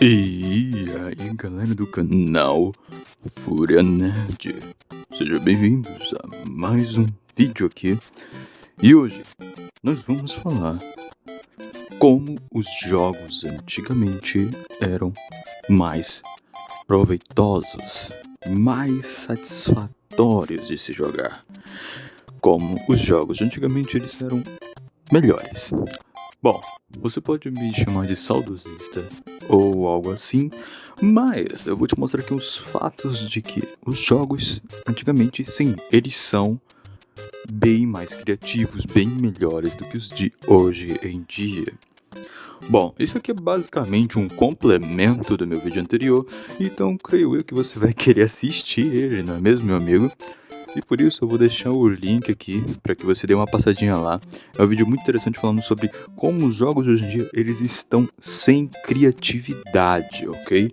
E aí, galera do canal Fúria Nerd, sejam bem-vindos a mais um vídeo aqui. E hoje nós vamos falar como os jogos antigamente eram mais proveitosos, mais satisfatórios de se jogar. Como os jogos de antigamente eles eram melhores. Bom, você pode me chamar de saudosista ou algo assim, mas eu vou te mostrar aqui os fatos de que os jogos antigamente, sim, eles são bem mais criativos, bem melhores do que os de hoje em dia. Bom, isso aqui é basicamente um complemento do meu vídeo anterior, então creio eu que você vai querer assistir ele, não é mesmo, meu amigo? E por isso eu vou deixar o link aqui para que você dê uma passadinha lá. É um vídeo muito interessante falando sobre como os jogos de hoje em dia eles estão sem criatividade, ok?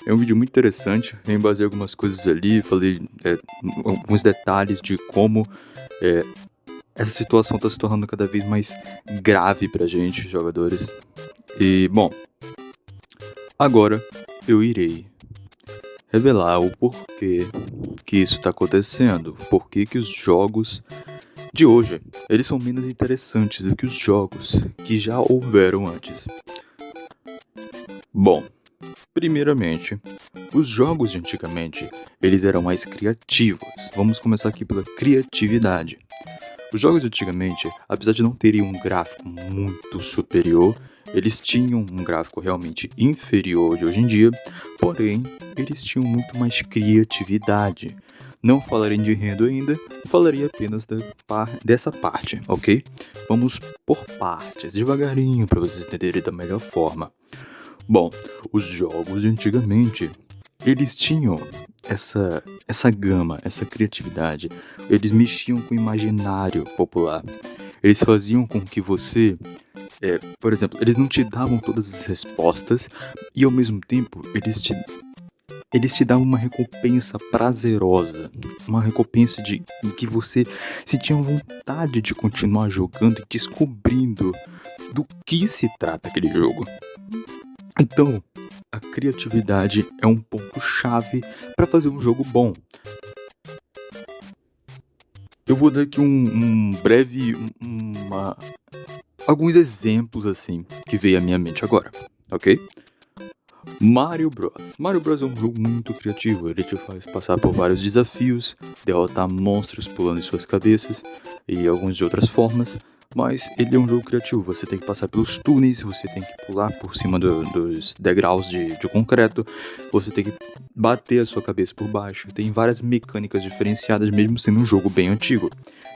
É um vídeo muito interessante, eu embasei algumas coisas ali, falei alguns detalhes de como essa situação está se tornando cada vez mais grave pra gente, jogadores. E, bom, agora eu irei revelar o porquê que isso está acontecendo, porquê que os jogos de hoje eles são menos interessantes do que os jogos que já houveram antes. Bom, primeiramente, os jogos de antigamente eles eram mais criativos. Vamos começar aqui pela criatividade. Os jogos de antigamente, apesar de não terem um gráfico muito superior, eles tinham um gráfico realmente inferior de hoje em dia, porém, eles tinham muito mais criatividade. Não falarei de enredo ainda, falarei apenas dessa parte, ok? Vamos por partes, devagarinho, para vocês entenderem da melhor forma. Bom, os jogos de antigamente, eles tinham essa gama, essa criatividade. Eles mexiam com o imaginário popular. Eles faziam com que você, por exemplo, eles não te davam todas as respostas e ao mesmo tempo eles te davam uma recompensa prazerosa, uma recompensa em que você sentia vontade de continuar jogando e descobrindo do que se trata aquele jogo. Então, a criatividade é um ponto-chave para fazer um jogo bom. Eu vou dar aqui alguns exemplos assim que veio à minha mente agora, ok? Mario Bros. Mario Bros é um jogo muito criativo, ele te faz passar por vários desafios, derrotar monstros pulando em suas cabeças e algumas de outras formas. Mas ele é um jogo criativo, você tem que passar pelos túneis, você tem que pular por cima dos degraus de concreto, você tem que bater a sua cabeça por baixo, tem várias mecânicas diferenciadas mesmo sendo um jogo bem antigo.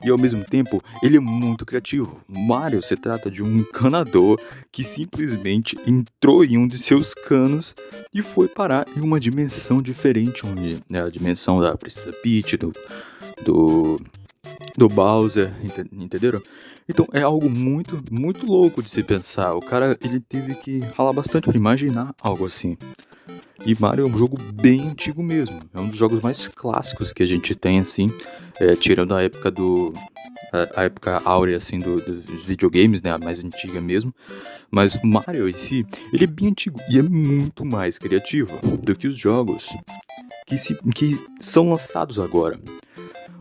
E ao mesmo tempo, ele é muito criativo. Mario se trata de um encanador que simplesmente entrou em um de seus canos e foi parar em uma dimensão diferente, onde é a dimensão da Princesa Peach, do Bowser, entenderam? Então é algo muito, muito louco de se pensar. O cara, ele teve que ralar bastante para imaginar algo assim. E Mario é um jogo bem antigo mesmo. É um dos jogos mais clássicos que a gente tem, assim. Tirando a época a época áurea, assim, dos videogames, né? A mais antiga mesmo. Mas o Mario em si, ele é bem antigo e é muito mais criativo do que os jogos que são lançados agora.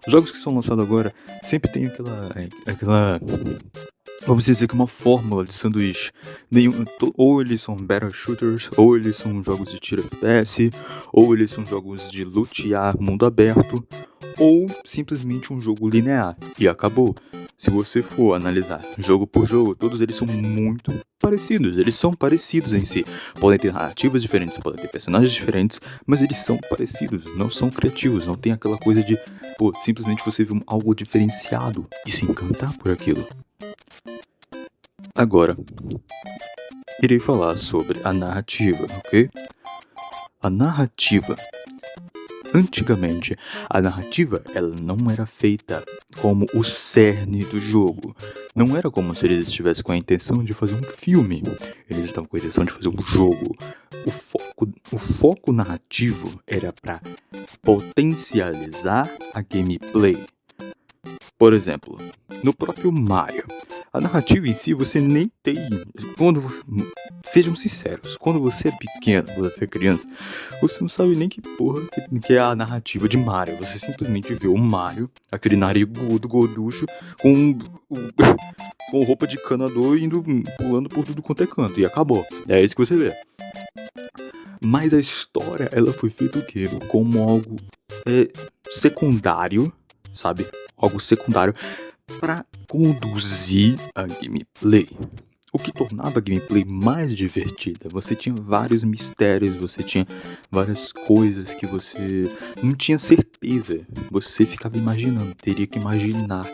Os jogos que são lançados agora sempre tem aquela vamos dizer que uma fórmula de sanduíche. Ou eles são battle shooters, ou eles são jogos de tiro FPS, ou eles são jogos de lutear mundo aberto, ou simplesmente um jogo linear. E acabou. Se você for analisar jogo por jogo, todos eles são muito parecidos. Eles são parecidos em si. Podem ter narrativas diferentes, podem ter personagens diferentes, mas eles são parecidos, não são criativos. Não tem aquela coisa de, simplesmente você ver algo diferenciado e se encantar por aquilo. Agora, irei falar sobre a narrativa, ok? A narrativa. Antigamente, a narrativa ela não era feita como o cerne do jogo. Não era como se eles estivessem com a intenção de fazer um filme. Eles estavam com a intenção de fazer um jogo. O foco narrativo era para potencializar a gameplay. Por exemplo, no próprio Mario, a narrativa em si você nem tem. Sejam sinceros, quando você é pequeno, você é criança, você não sabe nem que porra que é a narrativa de Mario. Você simplesmente vê o Mario, aquele narigudo, gorducho, com, com roupa de canador indo pulando por tudo quanto é canto. E acabou. É isso que você vê. Mas a história, ela foi feita o quê? Como algo secundário, sabe? Algo secundário para conduzir a gameplay. O que tornava a gameplay mais divertida. Você tinha vários mistérios, você tinha várias coisas que você não tinha certeza. Você ficava imaginando, teria que imaginar.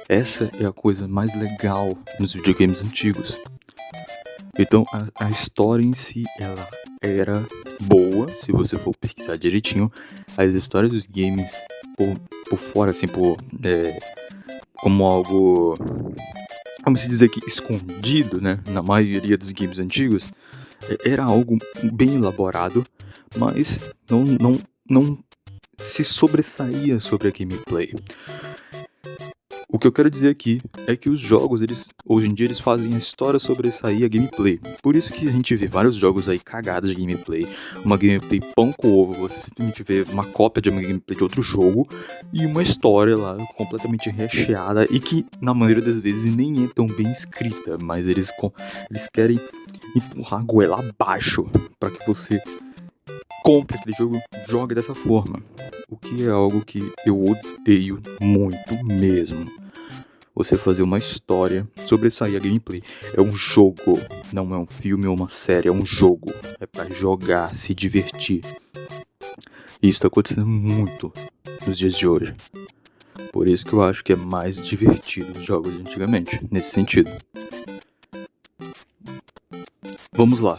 Essa é a coisa mais legal nos videogames antigos. Então a história em si, ela era boa, se você for pesquisar direitinho. As histórias dos games por fora, assim, como algo, vamos dizer que escondido, né, na maioria dos games antigos, era algo bem elaborado, mas não se sobressaía sobre a gameplay. O que eu quero dizer aqui é que os jogos, hoje em dia, eles fazem a história sobressair a gameplay. Por isso que a gente vê vários jogos aí cagados de gameplay. Uma gameplay pão com ovo, você simplesmente vê uma cópia de uma gameplay de outro jogo e uma história lá completamente recheada e que, na maioria das vezes, nem é tão bem escrita, mas eles querem empurrar a goela abaixo para que você compre aquele jogo, jogue dessa forma. O que é algo que eu odeio muito mesmo. Você fazer uma história sobressair a gameplay. É um jogo, não é um filme ou uma série, é um jogo. É pra jogar, se divertir. E isso tá acontecendo muito nos dias de hoje. Por isso que eu acho que é mais divertido os jogos de antigamente, nesse sentido. Vamos lá.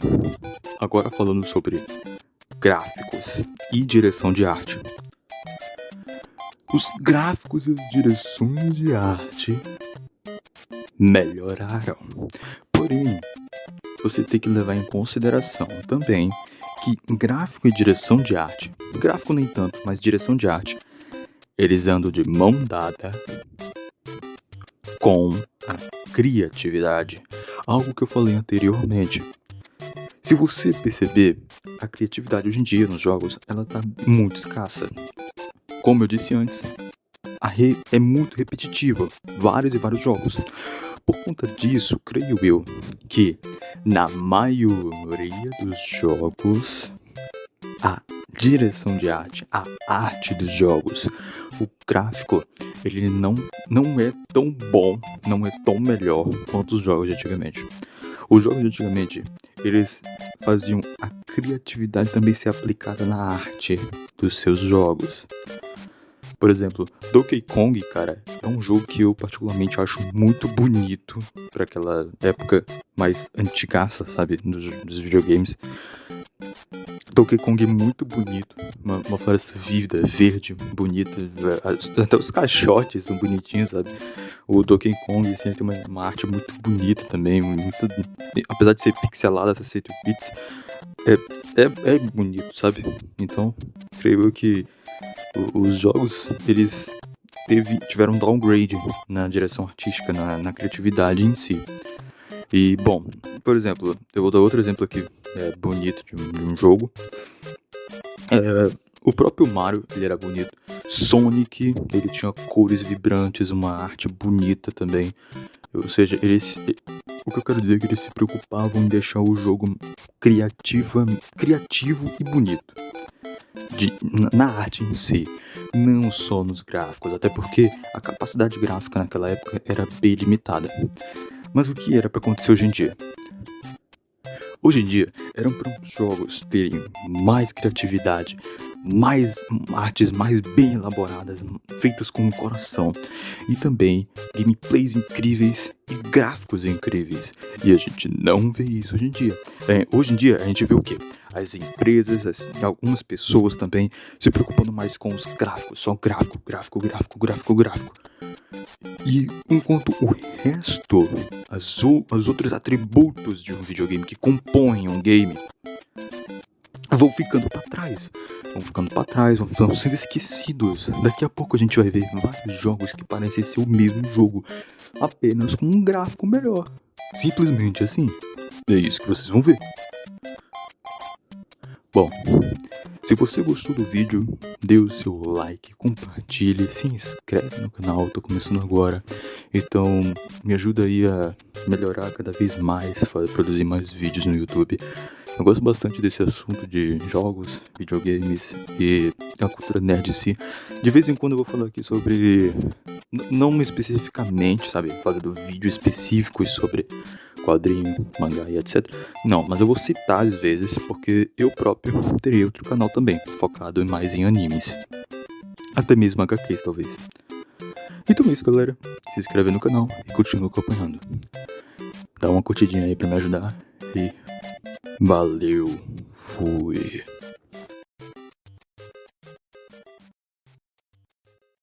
Agora falando sobre gráficos e direção de arte. Os gráficos e as direções de arte melhoraram. Porém, você tem que levar em consideração também que gráfico e direção de arte, gráfico nem tanto, mas direção de arte, eles andam de mão dada com a criatividade. Algo que eu falei anteriormente. Se você perceber, a criatividade hoje em dia nos jogos, ela tá muito escassa. Como eu disse antes, é muito repetitiva, vários e vários jogos. Por conta disso, creio eu que na maioria dos jogos, a direção de arte, a arte dos jogos, o gráfico, ele não é tão bom, não é tão melhor quanto os jogos de antigamente. Os jogos de antigamente, eles faziam a criatividade também ser aplicada na arte dos seus jogos. Por exemplo, Donkey Kong, cara, é um jogo que eu particularmente acho muito bonito para aquela época mais antigaça, sabe, dos videogames. Donkey Kong é muito bonito, uma floresta vívida, verde, bonita, até os caixotes são bonitinhos, sabe. O Donkey Kong, assim, tem uma arte muito bonita também, muito, apesar de ser pixelada, ser 8 bits, é bonito, sabe. Então, creio eu que os jogos, eles tiveram um downgrade na direção artística, na criatividade em si. E, bom, por exemplo, eu vou dar outro exemplo aqui, bonito de um jogo. O próprio Mario, ele era bonito. Sonic, ele tinha cores vibrantes, uma arte bonita também. Ou seja, o que eu quero dizer é que eles se preocupavam em deixar o jogo criativo e bonito. Na arte em si, não só nos gráficos, até porque a capacidade gráfica naquela época era bem limitada. Mas o que era para acontecer hoje em dia? Hoje em dia, eram para os jogos terem mais criatividade, mais artes mais bem elaboradas, feitas com o coração, e também gameplays incríveis e gráficos incríveis. E a gente não vê isso hoje em dia. Hoje em dia, a gente vê o quê? As empresas, algumas pessoas também se preocupando mais com os gráficos, só gráfico. E enquanto o resto, os outros atributos de um videogame que compõem um game, vão ficando para trás. vão ficando pra trás, vão sendo esquecidos. Daqui a pouco a gente vai ver vários jogos que parecem ser o mesmo jogo, apenas com um gráfico melhor. Simplesmente assim. É isso que vocês vão ver. Bom, se você gostou do vídeo, dê o seu like, compartilhe, se inscreve no canal, tô começando agora. Então me ajuda aí a melhorar cada vez mais, produzir mais vídeos no YouTube. Eu gosto bastante desse assunto de jogos, videogames e a cultura nerd em si. De vez em quando eu vou falar aqui sobre, não especificamente, sabe, fazendo vídeos específicos sobre quadrinho, mangá e etc. Não, mas eu vou citar às vezes, porque eu próprio teria outro canal também, focado mais em animes. Até mesmo HQs, talvez. Então é isso, galera. Se inscreve no canal e continua acompanhando. Dá uma curtidinha aí pra me ajudar. E valeu, fui.